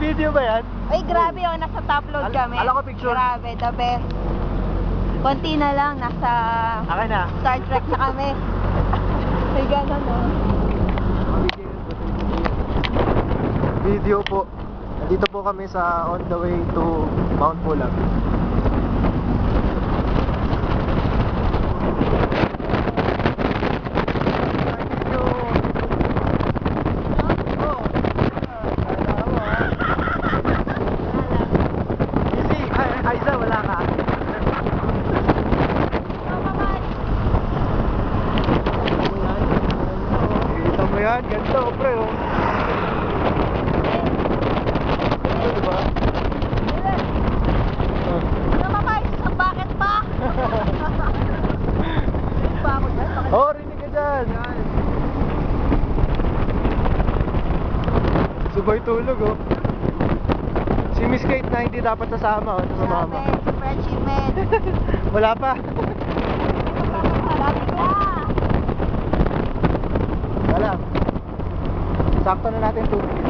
Video ba yan? Ay, grabe oh, nasa top load kami. Ala ko picture. Grabe, the best. Konti na lang, nasa Akin na. Star Trek na kami. Ay, gano'n oh. Video po. Nandito po kami sa on the way to Mount Pulag. Aiza, wala ka. Kita mo yan, ganda oh, pre oh. Diba? Bakit pa? Pa ako dyan? Oh, rinig ka dyan. Subay tulog oh. Si Miss Kate na hindi dapat sasama oh, sa mama. Grabe, super achievement. Wala pa. Salamat ka. Wala. Sakto na natin 2 minutes.